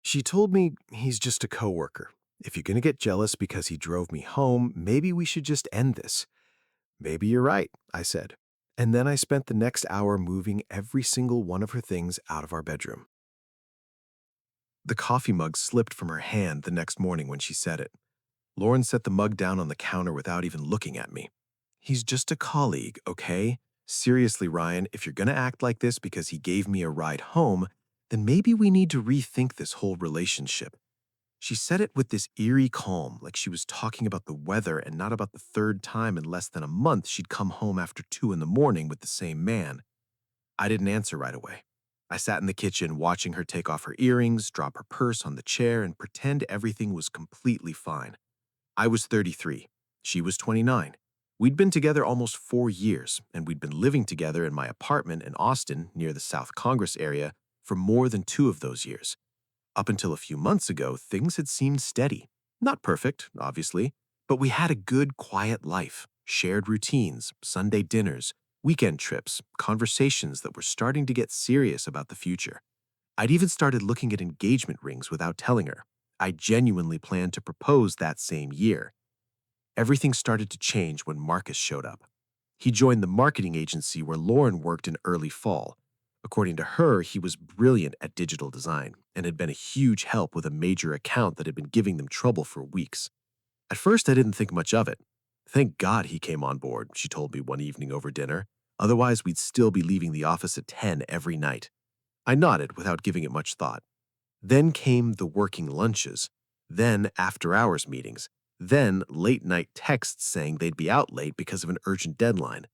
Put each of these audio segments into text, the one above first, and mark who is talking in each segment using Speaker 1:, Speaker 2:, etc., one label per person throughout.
Speaker 1: She told me he's just a coworker. If you're going to get jealous because he drove me home, maybe we should just end this. Maybe you're right, I said. And then I spent the next hour moving every single one of her things out of our bedroom. The coffee mug slipped from her hand the next morning when she said it. Lauren set the mug down on the counter without even looking at me. He's just a colleague, okay? Seriously, Ryan, if you're going to act like this because he gave me a ride home, then maybe we need to rethink this whole relationship. She said it with this eerie calm, like she was talking about the weather and not about the third time in less than a month she'd come home after 2 in the morning with the same man. I didn't answer right away. I sat in the kitchen watching her take off her earrings, drop her purse on the chair, and pretend everything was completely fine. I was 33. She was 29. We'd been together almost 4 years, and we'd been living together in my apartment in Austin, near the South Congress area, for more than 2 of those years. Up until a few months ago, things had seemed steady. Not perfect, obviously, but we had a good, quiet life, shared routines, Sunday dinners, weekend trips, conversations that were starting to get serious about the future. I'd even started looking at engagement rings without telling her. I genuinely planned to propose that same year. Everything started to change when Marcus showed up. He joined the marketing agency where Lauren worked in early fall. According to her, he was brilliant at digital design and had been a huge help with a major account that had been giving them trouble for weeks. At first, I didn't think much of it. Thank God he came on board, she told me one evening over dinner. Otherwise, we'd still be leaving the office at 10 every night. I nodded without giving it much thought. Then came the working lunches, then after-hours meetings, then late-night texts saying they'd be out late because of an urgent deadline.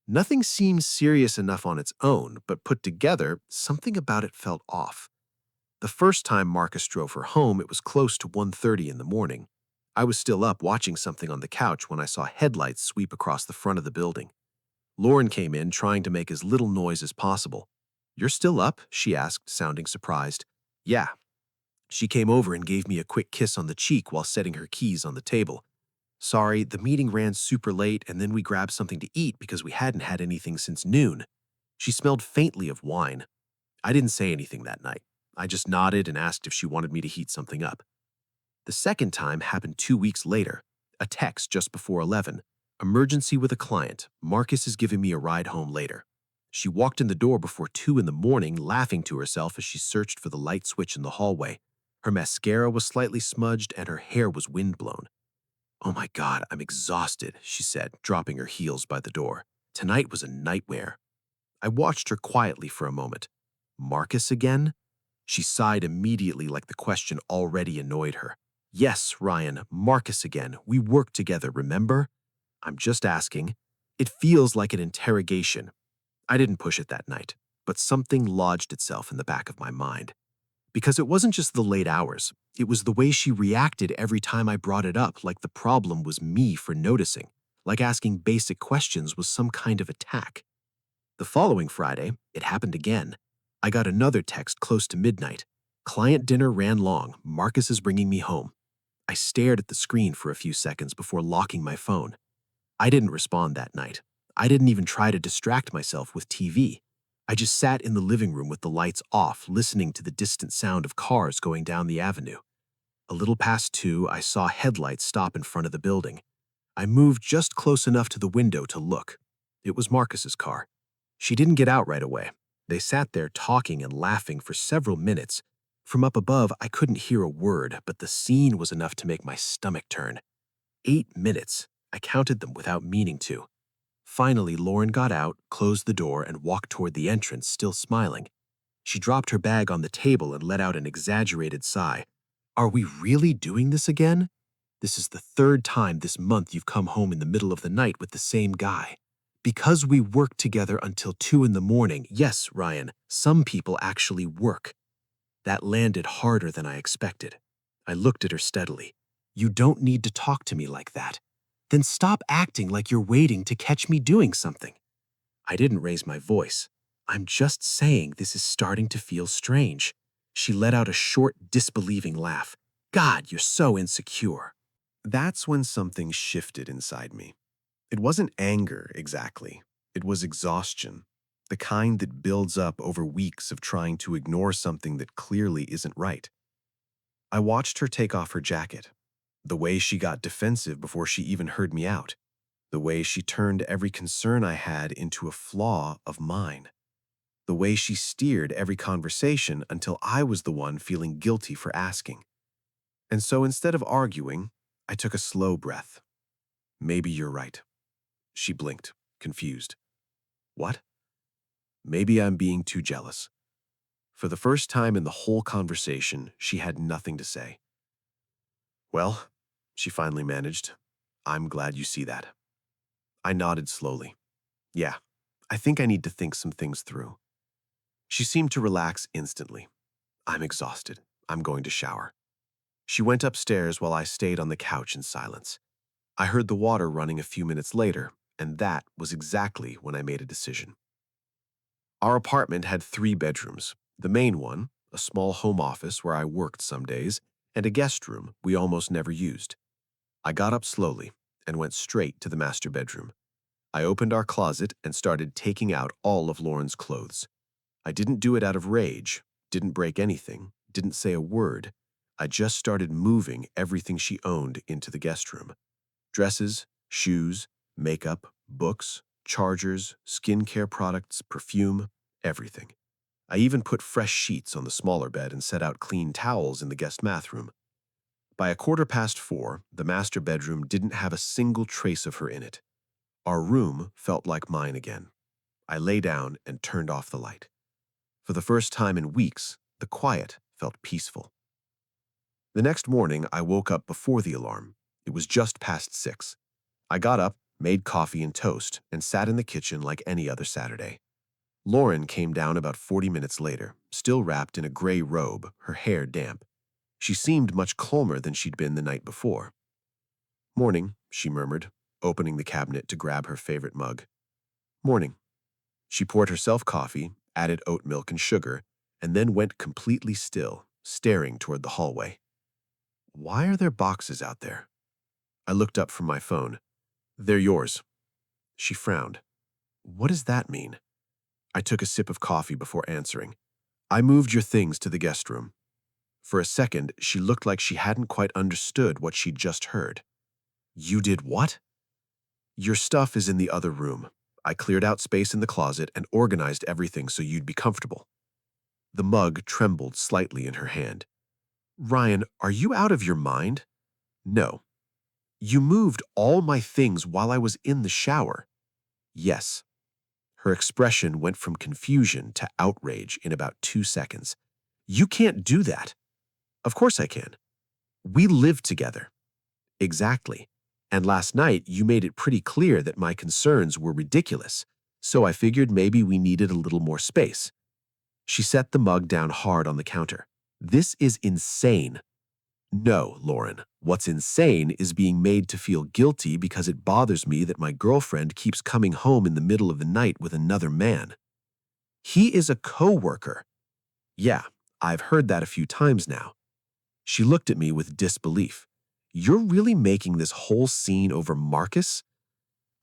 Speaker 1: Nothing seemed serious enough on its own, but put together, something about it felt off. The first time Marcus drove her home, it was close to 1:30 in the morning. I was still up watching something on the couch when I saw headlights sweep across the front of the building. Lauren came in, trying to make as little noise as possible. "You're still up?" she asked, sounding surprised. "Yeah." She came over and gave me a quick kiss on the cheek while setting her keys on the table. "Sorry, the meeting ran super late and then we grabbed something to eat because we hadn't had anything since noon." She smelled faintly of wine. I didn't say anything that night. I just nodded and asked if she wanted me to heat something up. The second time happened 2 weeks later. A text just before 11. "Emergency with a client. Marcus is giving me a ride home later." She walked in the door before 2 in the morning, laughing to herself as she searched for the light switch in the hallway. Her mascara was slightly smudged and her hair was windblown. "Oh my God, I'm exhausted," she said, dropping her heels by the door. Tonight was a nightmare. I watched her quietly for a moment. "Marcus again?" She sighed immediately like the question already annoyed her. "Yes, Ryan, Marcus again. We worked together, remember?" "I'm just asking." It feels like an interrogation. I didn't push it that night, but something lodged itself in the back of my mind. Because it wasn't just the late hours, it was the way she reacted every time I brought it up, like the problem was me for noticing, like asking basic questions was some kind of attack. The following Friday, it happened again. I got another text close to midnight. "Client dinner ran long. Marcus is bringing me home." I stared at the screen for a few seconds before locking my phone. I didn't respond that night. I didn't even try to distract myself with TV. I just sat in the living room with the lights off, listening to the distant sound of cars going down the avenue. A little past 2, I saw headlights stop in front of the building. I moved just close enough to the window to look. It was Marcus's car. She didn't get out right away. They sat there talking and laughing for several minutes. From up above, I couldn't hear a word, but the scene was enough to make my stomach turn. 8 minutes. I counted them without meaning to. Finally, Lauren got out, closed the door, and walked toward the entrance, still smiling. She dropped her bag on the table and let out an exaggerated sigh. "Are we really doing this again? This is the third time this month you've come home in the middle of the night with the same guy. Because we work together until 2 in the morning. Yes, Ryan, some people actually work." That landed harder than I expected. I looked at her steadily. "You don't need to talk to me like that. Then stop acting like you're waiting to catch me doing something." I didn't raise my voice. "I'm just saying this is starting to feel strange." She let out a short, disbelieving laugh. "God, you're so insecure." That's when something shifted inside me. It wasn't anger, exactly. It was exhaustion, the kind that builds up over weeks of trying to ignore something that clearly isn't right. I watched her take off her jacket, the way she got defensive before she even heard me out, the way she turned every concern I had into a flaw of mine, the way she steered every conversation until I was the one feeling guilty for asking. And so instead of arguing, I took a slow breath. Maybe you're right. She blinked, confused. What? Maybe I'm being too jealous. For the first time in the whole conversation, she had nothing to say. Well, she finally managed. I'm glad you see that. I nodded slowly. Yeah, I think I need to think some things through. She seemed to relax instantly. I'm exhausted. I'm going to shower. She went upstairs while I stayed on the couch in silence. I heard the water running a few minutes later, and that was exactly when I made a decision. Our apartment had 3 bedrooms. The main one, a small home office where I worked some days, and a guest room we almost never used. I got up slowly and went straight to the master bedroom. I opened our closet and started taking out all of Lauren's clothes. I didn't do it out of rage, didn't break anything, didn't say a word. I just started moving everything she owned into the guest room. Dresses, shoes, makeup, books, chargers, skincare products, perfume, everything. I even put fresh sheets on the smaller bed and set out clean towels in the guest bathroom. By 4:15, the master bedroom didn't have a single trace of her in it. Our room felt like mine again. I lay down and turned off the light. For the first time in weeks, the quiet felt peaceful. The next morning, I woke up before the alarm. It was just past 6. I got up, made coffee and toast, and sat in the kitchen like any other Saturday. Lauren came down about 40 minutes later, still wrapped in a gray robe, her hair damp. She seemed much calmer than she'd been the night before. Morning, she murmured, opening the cabinet to grab her favorite mug. Morning. She poured herself coffee, added oat milk and sugar, and then went completely still, staring toward the hallway. Why are there boxes out there? I looked up from my phone. They're yours. She frowned. What does that mean? I took a sip of coffee before answering. I moved your things to the guest room. For a second, she looked like she hadn't quite understood what she'd just heard. You did what? Your stuff is in the other room. I cleared out space in the closet and organized everything so you'd be comfortable. The mug trembled slightly in her hand. Ryan, are you out of your mind? No. You moved all my things while I was in the shower. Yes. Her expression went from confusion to outrage in about 2 seconds. You can't do that. Of course I can. We live together. Exactly. And last night you made it pretty clear that my concerns were ridiculous, so I figured maybe we needed a little more space. She set the mug down hard on the counter. This is insane. No, Lauren. What's insane is being made to feel guilty because it bothers me that my girlfriend keeps coming home in the middle of the night with another man. He is a coworker. Yeah, I've heard that a few times now. She looked at me with disbelief. You're really making this whole scene over Marcus?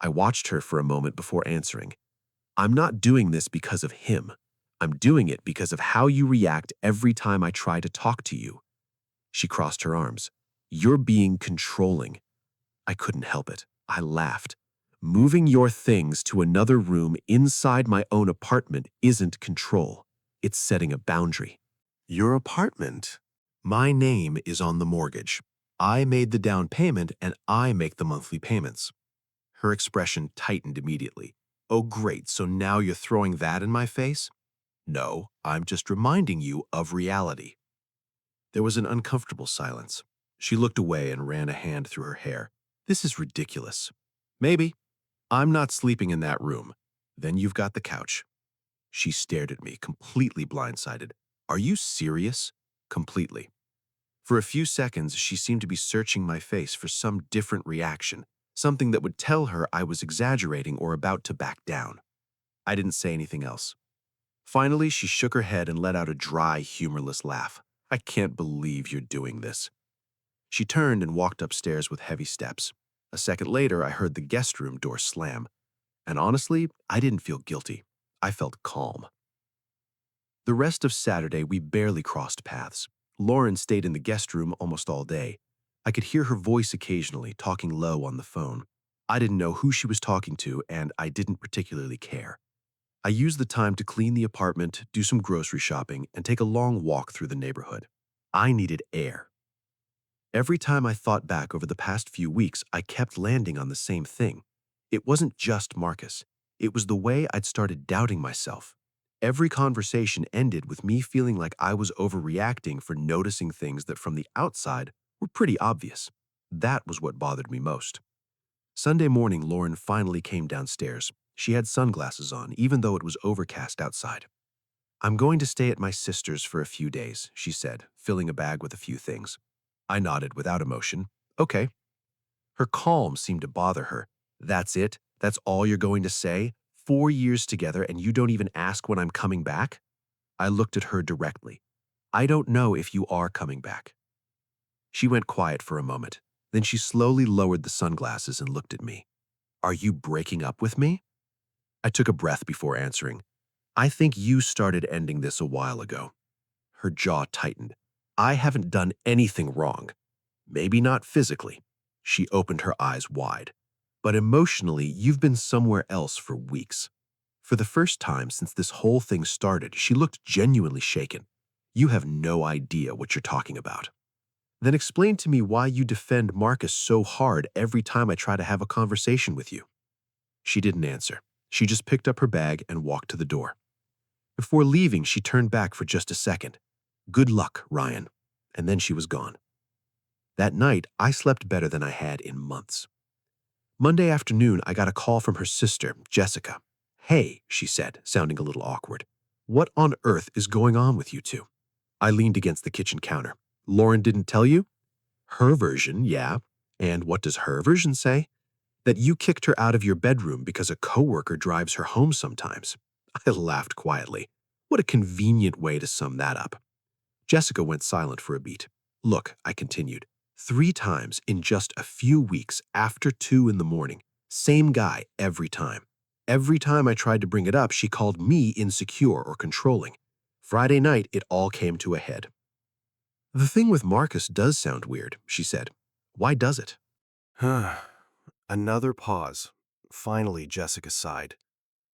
Speaker 1: I watched her for a moment before answering. I'm not doing this because of him. I'm doing it because of how you react every time I try to talk to you. She crossed her arms. You're being controlling. I couldn't help it. I laughed. Moving your things to another room inside my own apartment isn't control. It's setting a boundary. Your apartment? My name is on the mortgage. I made the down payment and I make the monthly payments. Her expression tightened immediately. Oh, great, so now you're throwing that in my face? No, I'm just reminding you of reality. There was an uncomfortable silence. She looked away and ran a hand through her hair. This is ridiculous. Maybe. I'm not sleeping in that room. Then you've got the couch. She stared at me, completely blindsided. Are you serious? Completely. For a few seconds, she seemed to be searching my face for some different reaction, something that would tell her I was exaggerating or about to back down. I didn't say anything else. Finally, she shook her head and let out a dry, humorless laugh. I can't believe you're doing this. She turned and walked upstairs with heavy steps. A second later, I heard the guest room door slam. And honestly, I didn't feel guilty. I felt calm. The rest of Saturday, we barely crossed paths.
Speaker 2: Lauren stayed in the guest room almost all day. I could hear her voice occasionally, talking low on the phone. I didn't know who she was talking to, and I didn't particularly care. I used the time to clean the apartment, do some grocery shopping, and take a long walk through the neighborhood. I needed air. Every time I thought back over the past few weeks, I kept landing on the same thing. It wasn't just Marcus. It was the way I'd started doubting myself. Every conversation ended with me feeling like I was overreacting for noticing things that from the outside were pretty obvious. That was what bothered me most. Sunday morning, Lauren finally came downstairs. She had sunglasses on, even though it was overcast outside. "I'm going to stay at my sister's for a few days," she said, filling a bag with a few things. I nodded without emotion. "Okay." Her calm seemed to bother her. "That's it? That's all you're going to say? 4 years together and you don't even ask when I'm coming back?" I looked at her directly. "I don't know if you are coming back." She went quiet for a moment. Then she slowly lowered the sunglasses and looked at me. "Are you breaking up with me?" I took a breath before answering. "I think you started ending this a while ago." Her jaw tightened. "I haven't done anything wrong. Maybe not physically." She opened her eyes wide. "But emotionally, you've been somewhere else for weeks." For the first time since this whole thing started, she looked genuinely shaken. "You have no idea what you're talking about." "Then explain to me why you defend Marcus so hard every time I try to have a conversation with you." She didn't answer. She just picked up her bag and walked to the door. Before leaving, she turned back for just a second. "Good luck, Ryan." And then she was gone. That night, I slept better than I had in months. Monday afternoon, I got a call from her sister, Jessica. "Hey," she said, sounding a little awkward. "What on earth is going on with you two?" I leaned against the kitchen counter. "Lauren didn't tell you?" "Her version, yeah. And what does her version say?" "That you kicked her out of your bedroom because a coworker drives her home sometimes." I laughed quietly. What a convenient way to sum that up. Jessica went silent for a beat. "Look," I continued, 3 times in just a few weeks after 2 in the morning. Same guy every time. Every time I tried to bring it up, she called me insecure or controlling. Friday night, it all came to a head. "The thing with Marcus does sound weird," she said. "Why does it?"
Speaker 1: Another pause. Finally, Jessica sighed.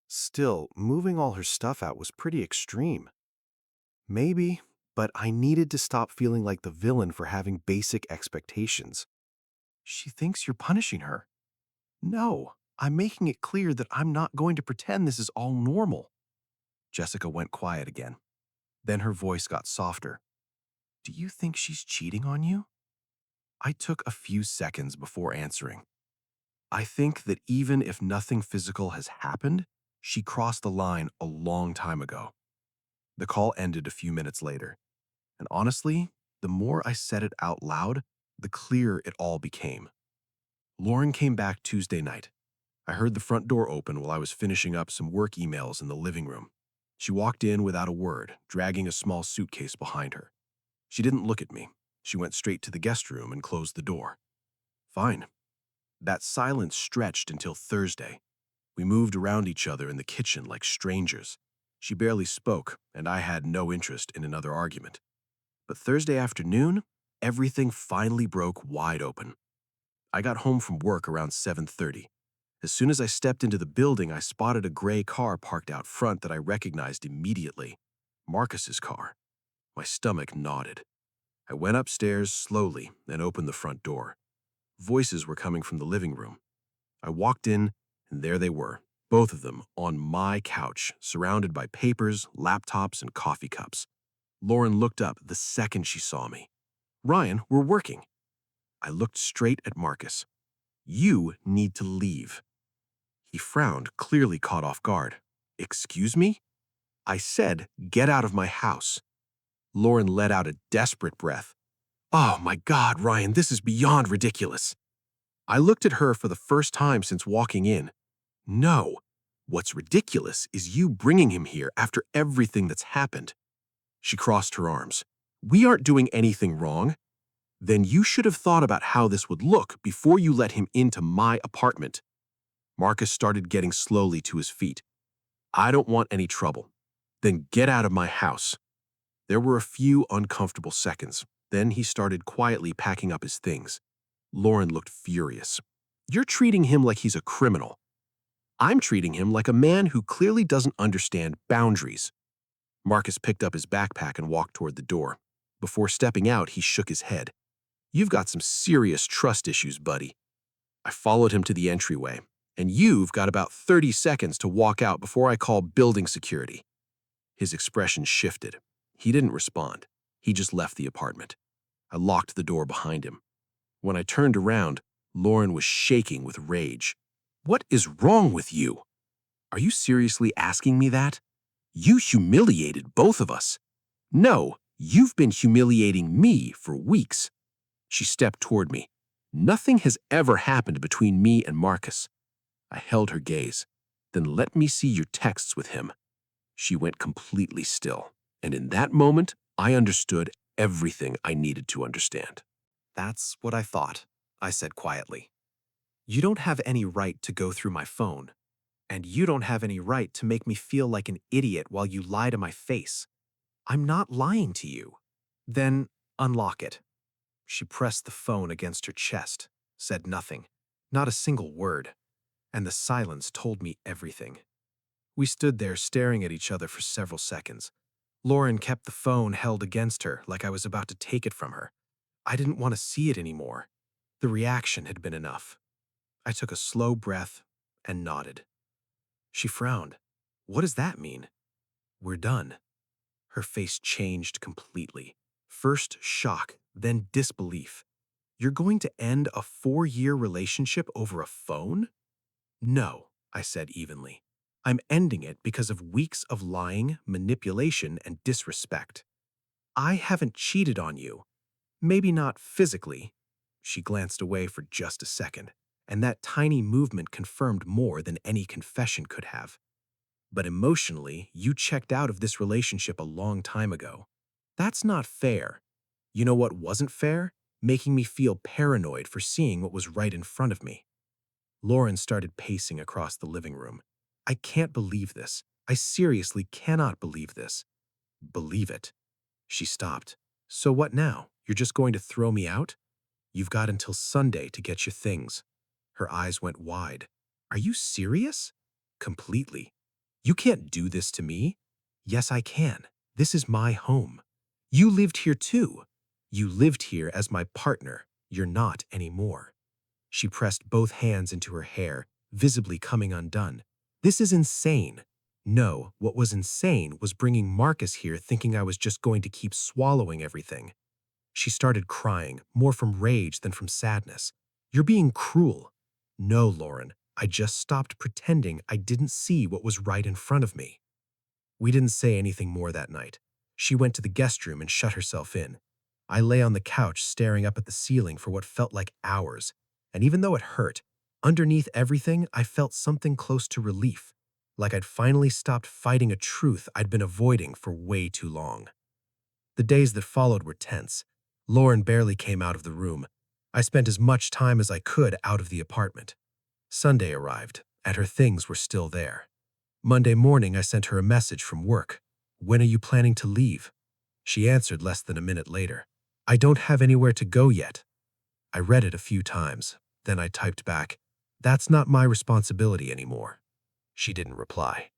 Speaker 1: Still, moving all her stuff out was pretty extreme. Maybe, but I needed to stop feeling like the villain for having basic expectations. She thinks you're punishing her. No, I'm making it clear that I'm not going to pretend this is all normal. Jessica went quiet again. Then her voice got softer. "Do you think she's cheating on you?" I took a few seconds before answering. "I think that even if nothing physical has happened, she crossed the line a long time ago." The call ended a few minutes later. And honestly, the more I said it out loud, the clearer it all became. Lauren came back Tuesday night. I heard the front door open while I was finishing up some work emails in the living room. She walked in without a word, dragging a small suitcase behind her. She didn't look at me. She went straight to the guest room and closed the door. Fine. That silence stretched until Thursday. We moved around each other in the kitchen like strangers. She barely spoke, and I had no interest in another argument. But Thursday afternoon, everything finally broke wide open. I got home from work around 7:30. As soon as I stepped into the building, I spotted a gray car parked out front that I recognized immediately. Marcus's car. My stomach knotted. I went upstairs slowly and opened the front door. Voices were coming from the living room. I walked in, and there they were, both of them on my couch, surrounded by papers, laptops, and coffee cups. Lauren looked up the second she saw me. "Ryan, we're working." I looked straight at Marcus. "You need to leave." He frowned, clearly caught off guard. "Excuse me?" I said, "Get out of my house." Lauren let out a desperate breath. "Oh my God, Ryan, this is beyond ridiculous." I looked at her for the first time since walking in. "No. What's ridiculous is you bringing him here after everything that's happened." She crossed her arms. "We aren't doing anything wrong." "Then you should have thought about how this would look before you let him into my apartment." Marcus started getting slowly to his feet. "I don't want any trouble." "Then get out of my house."
Speaker 2: There were a few uncomfortable seconds. Then he started quietly packing up his things. Lauren looked furious. You're treating him like he's a criminal. I'm treating him like a man who clearly doesn't understand boundaries. Marcus picked up his backpack and walked toward the door. Before stepping out, he shook his head. You've got some serious trust issues, buddy. I followed him to the entryway, and you've got about 30 seconds to walk out before I call building security. His expression shifted. He didn't respond. He just left the apartment. I locked the door behind him. When I turned around, Lauren was shaking with rage. What is wrong with you? Are you seriously asking me that? You humiliated both of us. No, you've been humiliating me for weeks. She stepped toward me. Nothing has ever happened between me and Marcus. I held her gaze. Then let me see your texts with him. She went completely still, and in that moment, I understood everything I needed to understand.
Speaker 1: That's what I thought, I said quietly. You don't have any right to go through my phone, and you don't have any right to make me feel like an idiot while you lie to my face. I'm not lying to you. Then unlock it. She pressed the phone against her chest, said nothing, not a single word, and the silence told me everything. We stood there staring at each other for several seconds. Lauren kept the phone held against her like I was about to take it from her. I didn't want to see it anymore. The reaction had been enough. I took a slow breath and nodded. She frowned. What does that mean? We're done. Her face changed completely. First shock, then disbelief. You're going to end a 4-year relationship over a phone? No, I said evenly. I'm ending it because of weeks of lying, manipulation, and disrespect. I haven't cheated on you. Maybe not physically. She glanced away for just a second, and that tiny movement confirmed more than any confession could have. But emotionally, you checked out of this relationship a long time ago. That's not fair. You know what wasn't fair? Making me feel paranoid for seeing what was right in front of me. Lauren started pacing across the living room. I can't believe this. I seriously cannot believe this. Believe it. She stopped. So what now? You're just going to throw me out? You've got until Sunday to get your things. Her eyes went wide. Are you serious? Completely. You can't do this to me. Yes, I can. This is my home. You lived here too. You lived here as my partner. You're not anymore. She pressed both hands into her hair, visibly coming undone. This is insane. No, what was insane was bringing Marcus here thinking I was just going to keep swallowing everything. She started crying, more from rage than from sadness. You're being cruel. No, Lauren, I just stopped pretending I didn't see what was right in front of me. We didn't say anything more that night. She went to the guest room and shut herself in. I lay on the couch staring up at the ceiling for what felt like hours, and even though it hurt, underneath everything I felt something close to relief, like I'd finally stopped fighting a truth I'd been avoiding for way too long. The days that followed were tense. Lauren barely came out of the room. I spent as much time as I could out of the apartment. Sunday arrived, and her things were still there. Monday morning, I sent her a message from work. When are you planning to leave? She answered less than a minute later. I don't have anywhere to go yet. I read it a few times. Then I typed back, that's not my responsibility anymore. She didn't reply.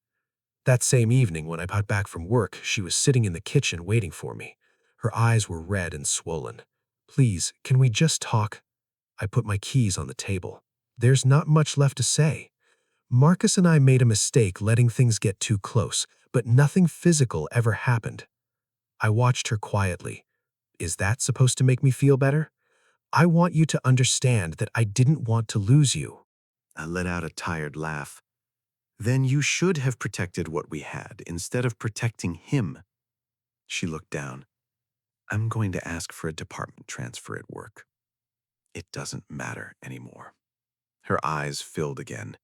Speaker 1: That same evening, when I got back from work, she was sitting in the kitchen waiting for me. Her eyes were red and swollen. Please, can we just talk? I put my keys on the table. There's not much left to say. Marcus and I made a mistake letting things get too close, but nothing physical ever happened. I watched her quietly. Is that supposed to make me feel better? I want you to understand that I didn't want to lose you. I let out a tired laugh. Then you should have protected what we had instead of protecting him. She looked down. I'm going to ask for a department transfer at work. It doesn't matter anymore. Her eyes filled again.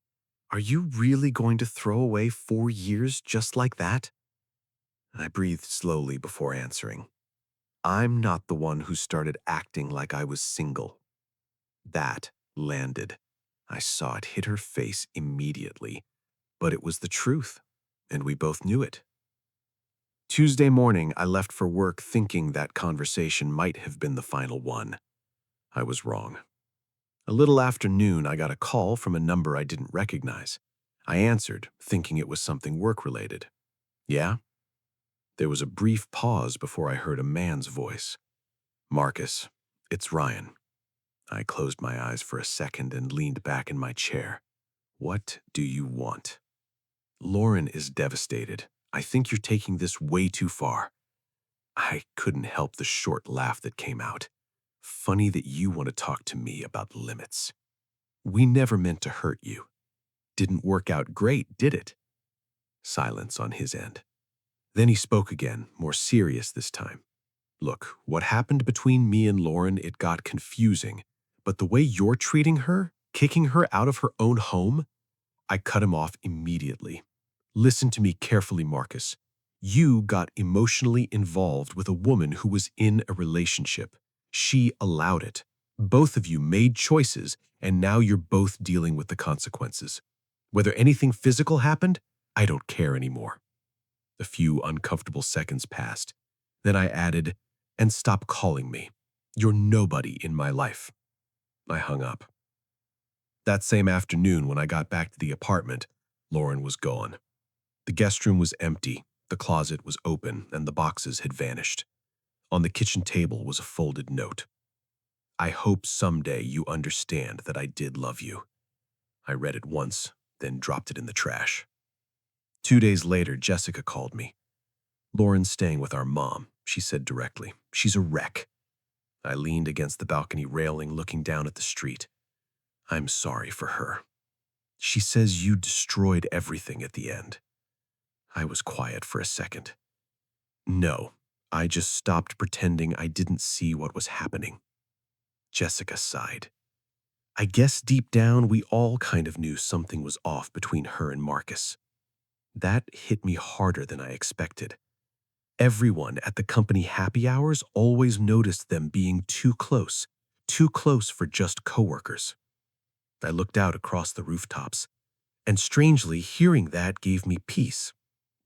Speaker 1: Are you really going to throw away 4 years just like that? I breathed slowly before answering. I'm not the one who started acting like I was single. That landed. I saw it hit her face immediately, but it was the truth, and we both knew it.
Speaker 2: Tuesday morning, I left for work thinking that conversation might have been the final one. I was wrong. A little after noon, I got a call from a number I didn't recognize. I answered, thinking it was something work-related. Yeah? There was a brief pause before I heard a man's voice. Marcus, it's Ryan. I closed my eyes for a second and leaned back in my chair. What do you want? Lauren is devastated. I think you're taking this way too far. I couldn't help the short laugh that came out. Funny that you want to talk to me about limits. We never meant to hurt you. Didn't work out great, did it? Silence on his end. Then he spoke again, more serious this time. Look, what happened between me and Lauren, it got confusing. But the way you're treating her, kicking her out of her own home, I cut him off immediately. Listen to me carefully, Marcus. You got emotionally involved with a woman who was in a relationship. She allowed it. Both of you made choices, and now you're both dealing with the consequences. Whether anything physical happened, I don't care anymore. A few uncomfortable seconds passed. Then I added, and stop calling me. You're nobody in my life. I hung up. That same afternoon, when I got back to the apartment, Lauren was gone. The guest room was empty, the closet was open, and the boxes had vanished. On the kitchen table was a folded note. I hope someday you understand that I did love you. I read it once, then dropped it in the trash. 2 days later, Jessica called me. Lauren's staying with our mom, she said directly. She's a wreck. I leaned against the balcony railing, looking down at the street. I'm sorry for her. She says you destroyed everything at the end. I was quiet for a second. No, I just stopped pretending I didn't see what was happening. Jessica sighed. I guess deep down we all kind of knew something was off between her and Marcus. That hit me harder than I expected. Everyone at the company happy hours always noticed them being too close for just coworkers. I looked out across the rooftops, and strangely, hearing that gave me peace,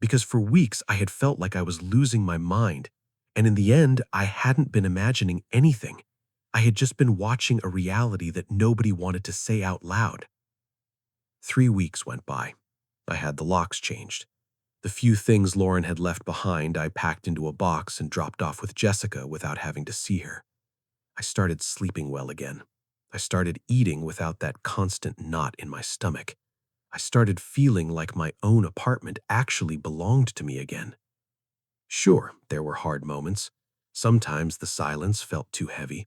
Speaker 2: because for weeks I had felt like I was losing my mind, and in the end, I hadn't been imagining anything. I had just been watching a reality that nobody wanted to say out loud. 3 weeks went by. I had the locks changed. The few things Lauren had left behind, I packed into a box and dropped off with Jessica without having to see her. I started sleeping well again. I started eating without that constant knot in my stomach. I started feeling like my own apartment actually belonged to me again. Sure, there were hard moments. Sometimes the silence felt too heavy.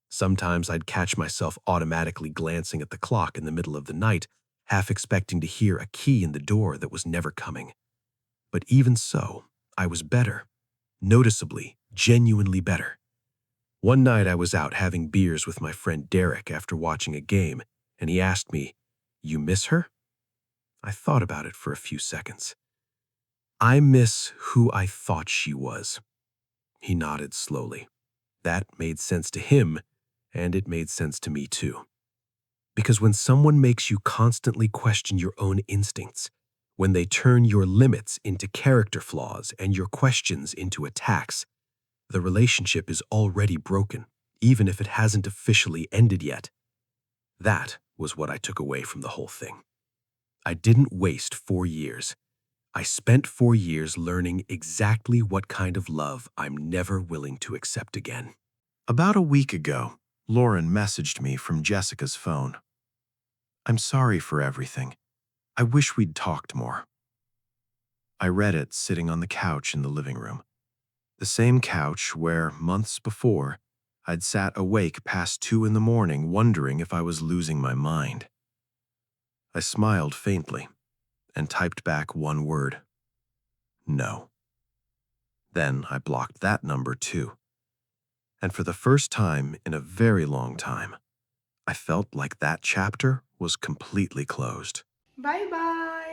Speaker 2: Sometimes I'd catch myself automatically glancing at the clock in the middle of the night, half expecting to hear a key in the door that was never coming. But even so, I was better. Noticeably, genuinely better. One night I was out having beers with my friend Derek after watching a game, and he asked me, "You miss her?" I thought about it for a few seconds. I miss who I thought she was. He nodded slowly. That made sense to him, and it made sense to me too. Because when someone makes you constantly question your own instincts, when they turn your limits into character flaws and your questions into attacks, the relationship is already broken, even if it hasn't officially ended yet. That was what I took away from the whole thing. I didn't waste 4 years. I spent 4 years learning exactly what kind of love I'm never willing to accept again. About a week ago, Lauren messaged me from Jessica's phone. I'm sorry for everything. I wish we'd talked more. I read it sitting on the couch in the living room. The same couch where, months before, I'd sat awake past 2 in the morning wondering if I was losing my mind. I smiled faintly and typed back one word. No. Then I blocked that number too. And for the first time in a very long time, I felt like that chapter was completely closed.
Speaker 3: Bye bye.